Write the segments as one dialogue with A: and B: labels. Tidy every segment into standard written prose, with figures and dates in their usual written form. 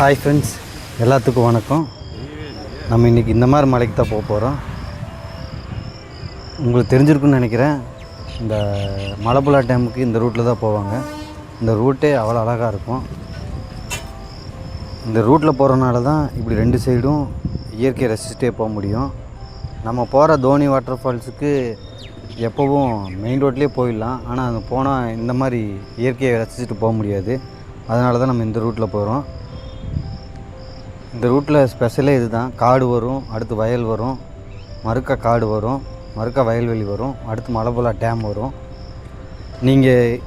A: Hi friends, எல்லாத்துக்கும் வணக்கம். நம்ம இன்றைக்கி இந்த மாதிரி மலைக்கு தான் போக போகிறோம். உங்களுக்கு தெரிஞ்சிருக்குன்னு நினைக்கிறேன். இந்த மலப்புழா டேமுக்கு இந்த ரூட்டில் தான் போவாங்க. இந்த ரூட்டே அவ்வளோ அழகாக இருக்கும். இந்த ரூட்டில் போகிறனால தான் இப்படி ரெண்டு சைடும் இயற்கையை ரசிச்சுட்டே போக முடியும். நம்ம போகிற தோனி வாட்டர் ஃபால்ஸுக்கு எப்போவும் மெயின் ரோட்லேயே போயிடலாம். ஆனால் அங்கே போனால் இந்த மாதிரி இயற்கையை ரசிச்சுட்டு போக முடியாது. அதனால தான் நம்ம இந்த ரூட்டில் போகிறோம். இந்த ரூட்டில் ஸ்பெஷலே இது தான். காடு வரும், அடுத்து வயல் வரும், மறுக்க காடு வரும், மறுக்க வயல்வெளி வரும், அடுத்து மலப்புழா டேம் வரும். நீங்கள்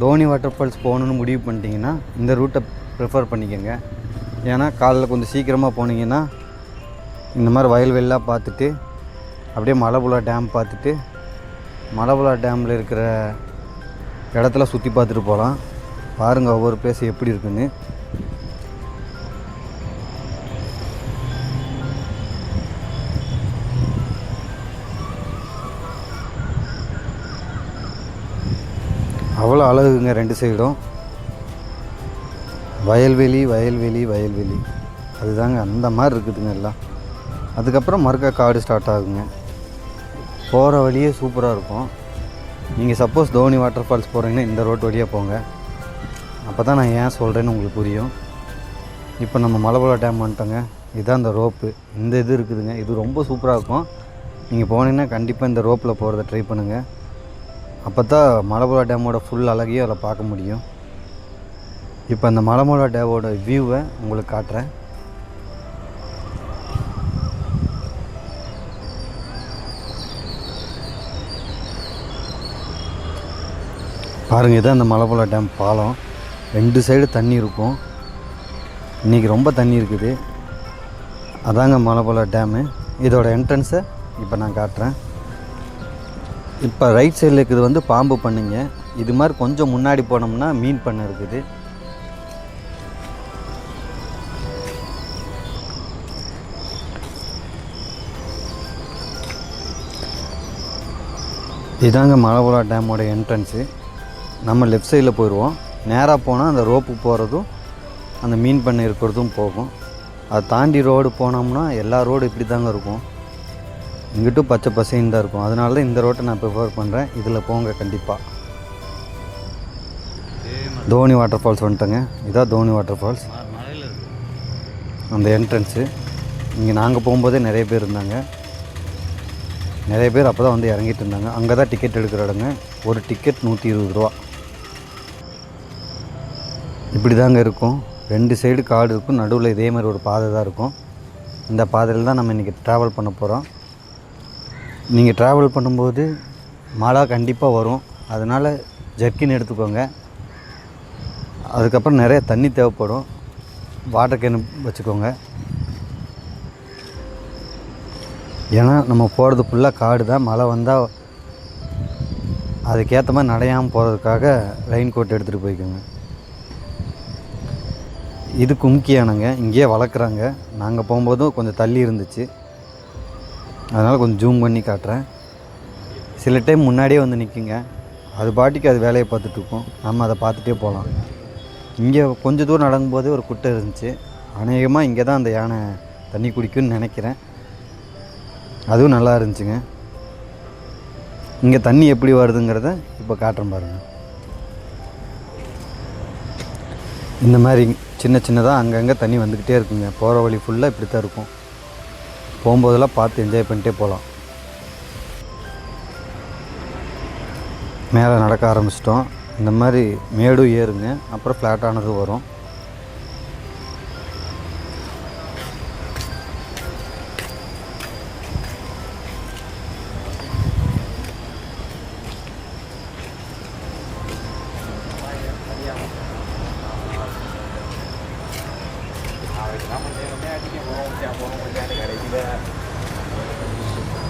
A: தோனி வாட்டர் ஃபால்ஸ் போகணுன்னு முடிவு பண்ணிட்டீங்கன்னா இந்த ரூட்டை ப்ரிஃபர் பண்ணிக்கோங்க. ஏன்னா காலையில் கொஞ்சம் சீக்கிரமாக போனீங்கன்னா இந்த மாதிரி வயல்வெளிலாம் பார்த்துட்டு அப்படியே மலப்புழா டேம் பார்த்துட்டு மலப்புழா டேமில் இருக்கிற இடத்துல சுற்றி பார்த்துட்டு போகலாம். பாருங்கள் ஒவ்வொரு பிளேஸ் எப்படி இருக்குன்னு. அவ்வளோ அழகுங்க. ரெண்டு சைடும் வயல்வெளி வயல்வெளி வயல்வெளி, அதுதாங்க அந்த மாதிரி இருக்குதுங்க எல்லாம். அதுக்கப்புறம் மறுக்க காடு ஸ்டார்ட் ஆகுங்க. போகிற வழியே சூப்பராக இருக்கும். நீங்கள் சப்போஸ் தோனி வாட்டர் ஃபால்ஸ் போகிறீங்கன்னா இந்த ரோட் வழியாக போங்க. அப்போ தான் நான் ஏன் சொல்கிறேன்னு உங்களுக்கு புரியும். இப்போ நம்ம மலப்புழா டேம் வந்துட்டோங்க. இதுதான் இந்த ரோப்பு. இந்த இது இருக்குதுங்க. இது ரொம்ப சூப்பராக இருக்கும். நீங்கள் போனீங்கன்னா கண்டிப்பாக இந்த ரோப்பில் போகிறத ட்ரை பண்ணுங்கள். அப்போ தான் மலப்புழா டேமோட ஃபுல் அழகையும் அதில் பார்க்க முடியும். இப்போ அந்த மலப்புழா டேமோட வியூவை உங்களுக்கு காட்டுறேன். பாருங்கள், இதுதான் அந்த மலப்புழா டேம் பாலம். ரெண்டு சைடு தண்ணி இருக்கும். இன்றைக்கி ரொம்ப தண்ணி இருக்குது. அதாங்க மலப்புழா டேமு. இதோட என்ட்ரன்ஸை இப்போ நான் காட்டுறேன். இப்போ ரைட் சைடில் இருக்குது வந்து பாம்பு பண்ணிங்க. இது மாதிரி கொஞ்சம் முன்னாடி போனோம்னா மீன் பண்ணை இருக்குது. இதாங்க மலப்புழா டேமோட என்ட்ரன்ஸு. நம்ம லெஃப்ட் சைடில் போயிடுவோம். நேராக போனால் அந்த ரோப்பு போகிறதும் அந்த மீன் பண்ணை இருக்கிறதும் போகும். அதை தாண்டி ரோடு போனோம்னா எல்லா ரோடு இப்படி தாங்க இருக்கும். இங்கிட்டும் பச்சை பசைன்னு தான் இருக்கும். அதனால தான் இந்த ரோட்டை நான் ப்ரிஃபர் பண்ணுறேன். இதில் போங்க கண்டிப்பாக. தோனி வாட்டர் ஃபால்ஸ் வந்துட்டோங்க. இதான் தோனி வாட்டர் ஃபால்ஸ். அந்த என்ட்ரன்ஸு. இங்கே நாங்கள் போகும்போதே நிறைய பேர் இருந்தாங்க. நிறைய பேர் அப்போ தான் வந்து இறங்கிட்டு இருந்தாங்க. அங்கே தான் டிக்கெட் எடுக்கிற இடங்க. ஒரு டிக்கெட் 120 ரூபா. இப்படி தாங்க இருக்கும். ரெண்டு சைடு காடு இருக்கும். நடுவில் இதே மாதிரி ஒரு பாதை தான் இருக்கும். இந்த பாதையில் தான் நம்ம இன்றைக்கி ட்ராவல் பண்ண போகிறோம். நீங்கள் ட்ராவல் பண்ணும்போது மழை கண்டிப்பாக வரும். அதனால் ஜர்க்கின் எடுத்துக்கோங்க. அதுக்கப்புறம் நிறைய தண்ணி தேவைப்படும். வாட்டர் கேன் வச்சுக்கோங்க. ஏன்னா நம்ம போகிறது ஃபுல்லாக காடு தான். மழை வந்தால் அதுக்கேற்ற மாதிரி நடையாமல் போகிறதுக்காக ரெயின் கோட் எடுத்துகிட்டு போய்க்கோங்க. இது கும்கியானங்க. இங்கேயே வளர்க்குறாங்க. நாங்கள் போகும்போதும் கொஞ்சம் தள்ளி இருந்துச்சு. அதனால் கொஞ்சம் ஜூம் பண்ணி காட்டுறேன். சில டைம் முன்னாடியே வந்து நிற்குங்க. அது பாட்டிக்கு அது வேலையை பார்த்துட்ருக்கோம். நம்ம அதை பார்த்துட்டே போகலாம். இங்கே கொஞ்சம் தூரம் நடக்கும்போதே ஒரு குட்டை இருந்துச்சு. அநேகமாக இங்கே தான் அந்த யானை தண்ணி குடிக்கும்னு நினைக்கிறேன். அதுவும் நல்லா இருந்துச்சுங்க. இங்கே தண்ணி எப்படி வருதுங்கிறத இப்போ காட்டுறேன் பாருங்கள். இந்த மாதிரி சின்ன சின்னதாக அங்கங்கே தண்ணி வந்துக்கிட்டே இருக்குங்க. போகிற வழி ஃபுல்லாக இப்படி தான் இருக்கும். போகும்போதெல்லாம் பார்த்து என்ஜாய் பண்ணிட்டே போகலாம். மேலே நடக்க ஆரம்பிச்சிட்டோம். இந்த மாதிரி மேடும் ஏறுங்க. அப்புறம் ஃப்ளாட்டானது வரும்.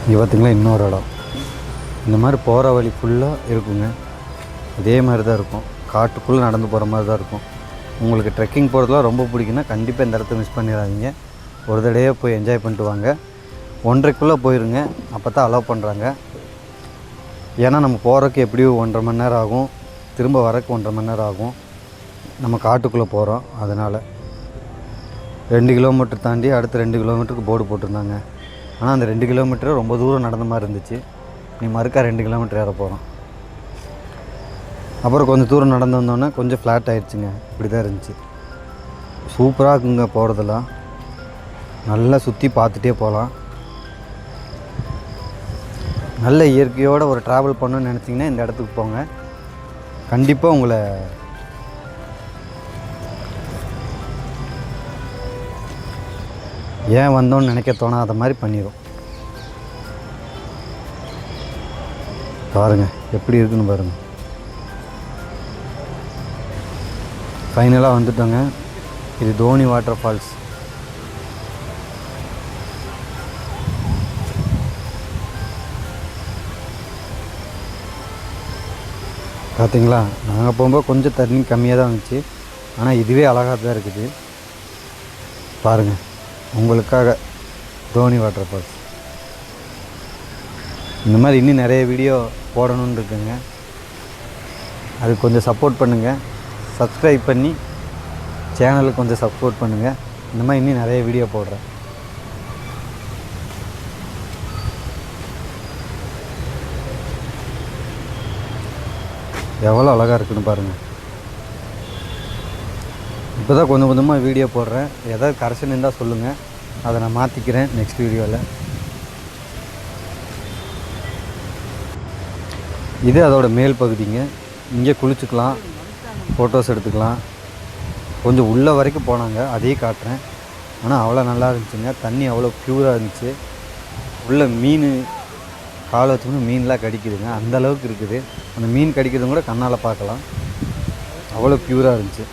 A: இங்கே பார்த்திங்களா இன்னொரு இடம். இந்த மாதிரி போகிற வழி ஃபுல்லாக இருக்குங்க. இதே மாதிரி தான் இருக்கும். காட்டுக்குள்ளே நடந்து போகிற மாதிரி தான் இருக்கும். உங்களுக்கு ட்ரெக்கிங் போகிறதுலாம் ரொம்ப பிடிக்குன்னா கண்டிப்பாக இந்த இடத்த மிஸ் பண்ணிடாதீங்க. ஒரு தடவையே போய் என்ஜாய் பண்ணிட்டு வாங்க. 1:30க்குள்ளே போயிருங்க. அப்போ தான் அலோவ் பண்ணுறாங்க. ஏன்னா நம்ம போகிறதுக்கு எப்படியும் 1.5 மணி நேரம் ஆகும், திரும்ப வரக்கு 1.5 மணி நேரம் ஆகும். நம்ம காட்டுக்குள்ளே போகிறோம். அதனால் 2 கிலோமீட்டர் தாண்டி அடுத்து 2 கிலோமீட்டருக்கு போர்டு போட்டிருந்தாங்க. ஆனால் அந்த 2 கிலோமீட்டர் ரொம்ப தூரம் நடந்த மாதிரி இருந்துச்சு. நீ மறுக்கா 2 கிலோமீட்டர் ஏற போகிறோம். அப்புறம் கொஞ்சம் தூரம் நடந்து வந்தோன்னே கொஞ்சம் ஃப்ளாட் ஆகிடுச்சுங்க. இப்படி தான் இருந்துச்சு. சூப்பராக இருக்குங்க போகிறதெல்லாம். நல்லா சுற்றி பார்த்துட்டே போகலாம். நல்ல இயற்கையோடு ஒரு ட்ராவல் பண்ணணும்னு நினச்சிங்கன்னா இந்த இடத்துக்கு போங்க. கண்டிப்பாக உங்களை ஏன் வந்தோன்னு நினைக்க தோணாத மாதிரி பண்ணிடும். பாருங்கள் எப்படி இருக்குன்னு பாருங்கள். ஃபைனலாக வந்துட்டோங்க. இது தோனி வாட்டர் ஃபால்ஸ். பார்த்தீங்களா, நாங்கள் போகும்போது கொஞ்சம் தண்ணி கம்மியாக தான் இருந்துச்சு. ஆனால் இதுவே அழகாக தான் இருக்குது. பாருங்கள், உங்களுக்காக தோனி வாட்டர் ஃபால்ஸ். இந்த மாதிரி இன்னும் நிறைய வீடியோ போடணுன்னு இருக்குங்க. அதுக்கு கொஞ்சம் சப்போர்ட் பண்ணுங்கள். சப்ஸ்கிரைப் பண்ணி சேனலுக்கு கொஞ்சம் சப்போர்ட் பண்ணுங்கள். இந்த மாதிரி இன்னும் நிறைய வீடியோ போடுறேன். எவ்வளோ அழகாக இருக்குன்னு பாருங்கள். இப்போ தான் கொஞ்சம் கொஞ்சமாக வீடியோ போடுறேன். ஏதாவது கரெக்ஷன் இருந்தால் சொல்லுங்கள், அதை நான் மாற்றிக்கிறேன் நெக்ஸ்ட் வீடியோவில். இது அதோடய மேல் பகுதிங்க. இங்கே குளிச்சுக்கலாம், ஃபோட்டோஸ் எடுத்துக்கலாம். கொஞ்சம் உள்ள வரைக்கும் போனாங்க, அதையே காட்டுறேன். ஆனால் அவ்வளோ நல்லா இருந்துச்சுங்க. தண்ணி அவ்வளோ ப்யூராக இருந்துச்சு. உள்ள மீன் காலை வச்சோம்னா மீன்லாம் கடிக்குதுங்க, அந்த அளவுக்கு இருக்குது. அந்த மீன் கடிக்கிறதும் கூட கண்ணால் பார்க்கலாம். அவ்வளோ ப்யூராக இருந்துச்சு.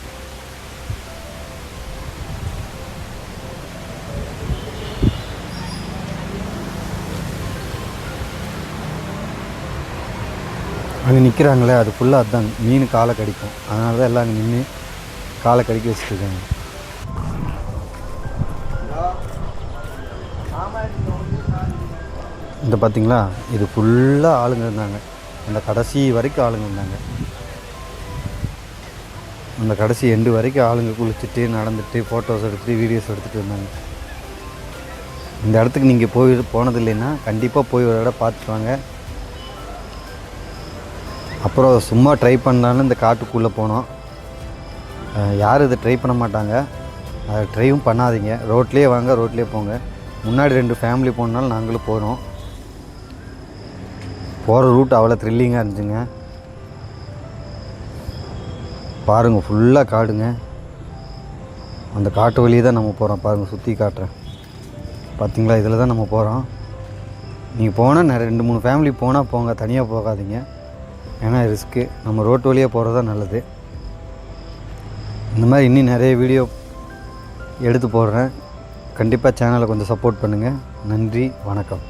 A: அங்கே நிற்கிறாங்களே அது ஃபுல்லாக அதுதான் மீன் காலை கடிக்கும். அதனால தான் எல்லாம் அங்கே நின்று காலை கடிக்க வச்சுருக்காங்க. இந்த பார்த்திங்களா, இது ஃபுல்லாக ஆளுங்க இருந்தாங்க. அந்த கடைசி வரைக்கும் ஆளுங்க இருந்தாங்க. அந்த கடைசி எண்டு வரைக்கும் ஆளுங்க குளிச்சுட்டு நடந்துட்டு ஃபோட்டோஸ் எடுத்துகிட்டு வீடியோஸ் எடுத்துகிட்டு இருந்தாங்க. இந்த இடத்துக்கு நீங்கள் போனது இல்லைன்னா கண்டிப்பாக போய் ஒரு இடம் பார்த்துட்டு வாங்க. அப்புறம் சும்மா ட்ரை பண்ணலான்னு இந்த காட்டுக்குள்ளே போனோம். யாரும் இதை ட்ரை பண்ண மாட்டாங்க, அதை ட்ரைவும் பண்ணாதீங்க. ரோட்லேயே வாங்க, ரோட்லேயே போங்க. முன்னாடி 2 ஃபேமிலி போனாலும் நாங்களும் போகிறோம். போகிற ரூட் அவ்வளோ த்ரில்லிங்காக இருந்துச்சுங்க. பாருங்கள், ஃபுல்லாக காடுங்க. அந்த காட்டு வழியே தான் நம்ம போகிறோம். பாருங்கள், சுற்றி காட்டுறேன். பார்த்திங்களா, இதில் தான் நம்ம போகிறோம். நீங்கள் போனால் 2-3 ஃபேமிலி போனால் போங்க, தனியாக போகாதீங்க. ஏன்னா ரிஸ்க்கு. நம்ம ரோட்டு வழியாக போகிறது தான் நல்லது. இந்த மாதிரி இன்னும் நிறைய வீடியோ எடுத்து போடுறேன். கண்டிப்பாக சேனலை கொஞ்சம் சப்போர்ட் பண்ணுங்கள். நன்றி, வணக்கம்.